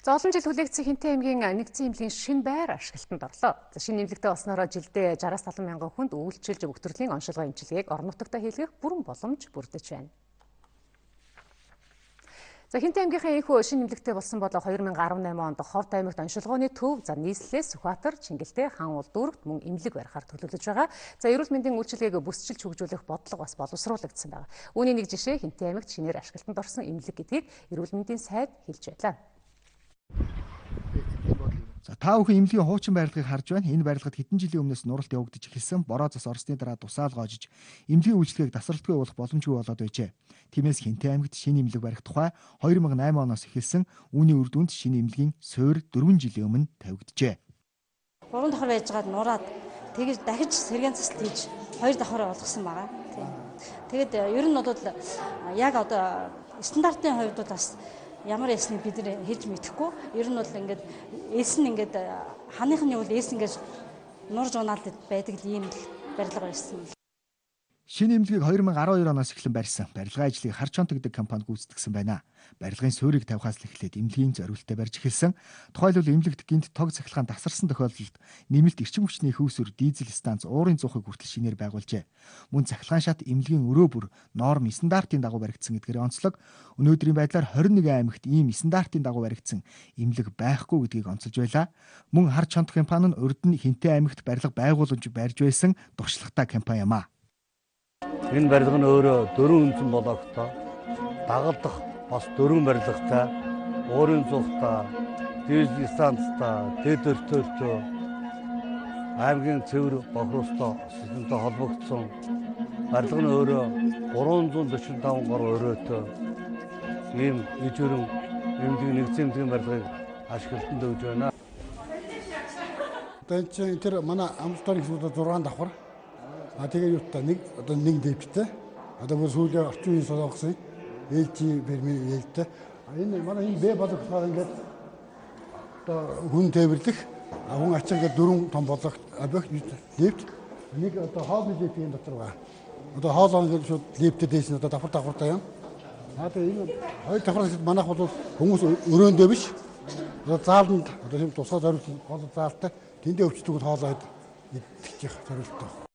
За олон жил хүлээгдсэн Хинтээ аймгийн нэгдсэн эмнэлгийн шинэ байр ашиглалтанд орлоо. Шинэ эмнэлэгтээ болсноороо жилдээ 60-70 мянган хүнд үйлчилж бүх төрлийн оншилгоо эмчилгээг орон нутагтаа хийлгэх бүрэн боломж бүрдэж байна. За Хинтээ аймгийнхаа энэхүү шинэ эмнэлэгтээ болсон бол 2018 онд Ховд аймагт оншилгооны төв, Нийслэлээс Сүхбаатар, Чингэлтэй, Хан Улдүрэгт мөн эмнэлэг барихаар төлөвлөж байгаа. За эрүүл мэндийн үйлчилгээг бүсчилж хөгжүүлэх бодлого бас боловсруулагдсан байна. Үүний нэг жишээ Хинтээ аймагт шинээр ашиглалтанд орсон эмнэлэг гэдгийг эрүүл мэндийн сайд хэлж байлаа. За та бүхэн эмнэлгийн хуучин барилгыг харж байна. Энэ барилгад хэдэн жилийн өмнөөс нуралт явагдаж эхэлсэн. Бороо цас орсны дараа дусаал гоожиж эмнэлгийн үйлчлэгийг тасралтгүй болох боломжгүй болоод байжээ. Тиймээс Хинтээ аймагт шинэ эмнэлэг барих тухай 2008 оноос эхэлсэн. Үүний үр дүнд шинэ эмнэлгийн суурь 4 жилийн өмнө тавигджээ. 3 давхар байжгаад нураад тэгж дахиж сэргээн цэцэлт хийж 2 давхар болгосон байгаа. Тэгээд ер нь бол яг одоо стандартын хувьд бол бас ямар эснийг бид нэр хэлж мэдэхгүй. Ер нь бол ингээд эс нь ингээд ханыхны үл эс ингээд нурж унаалд байдаг ийм барилга байсан. Шинэ эмнэлгийг 2012 оноос эхлэн барьсан. Барилгын ажлыг Харчонт гэдэг компани гүйцэтгэсэн байна. Барилгын суурийг тавихаас л эхлээд эмнэлгийн зориултаа барьж эхэлсэн. Тухайлбал эмнэлэгт гинт тог цахилгаан тасарсан тохиолдолд нэмэлт эрчим хүчний хөөсөөр дизель станц уурын зуухыг хүртэл шинээр байгуулжээ. Мөн цахилгаан шат эмнэлгийн өрөө бүр норм стандартын дагуу баригдсан гэдгээр онцлог. Өнөөдрийн байдлаар 21 аймагт ийм стандартын дагуу баригдсан эмнэлэг байхгүй гэдгийг онцолж байлаа. Мөн Харчонт компани нь урд нь Хинтээ аймагт барилга байгууламж барьж байсан туршлагатай компани юм а. Энэ барилга нь өөрөө 4 үнцэн болоогтой дагалдах бас 4 барилгатай, уурын зуухтай, дизель станцтай, дэд өртөөртэй, аймгийн цэвэр бохростой системтэй холбогдсон. Барилга нь өөрөө 345 гаруй өрөөтэй ийм ижүүрэн эмнэлгийн нэгдсэн эмнэлгийн барилгыг ашиглалтанд өгж байна. Тэр манай амлалтын хэсгүүд 6 давхар. Тэгээ юутаа нэг дэвттэй. Одоо бүр сүүлийн орчин үеийн солонгосын ээлжийн фермийн ээлжтэй. Энэ манай энэ бэ болох болохоор ингээд одоо хүн тээвэрлэх, хүн ачаа ингээд 4 том болох объект лифт. Нэг одоо хоолны лифтийн дотор байгаа. Одоо хоол ингээд шууд лифтэд дэйсэн одоо давхар юм. Тэгээ энэ 2 давхар манайх бол хүмүүс өрөөндөө биш. Одоо зааланд одоо тийм тусгай зориулсан хоол заалтай тэндээ өвчтгүүд хоолойд идэх зорилттой.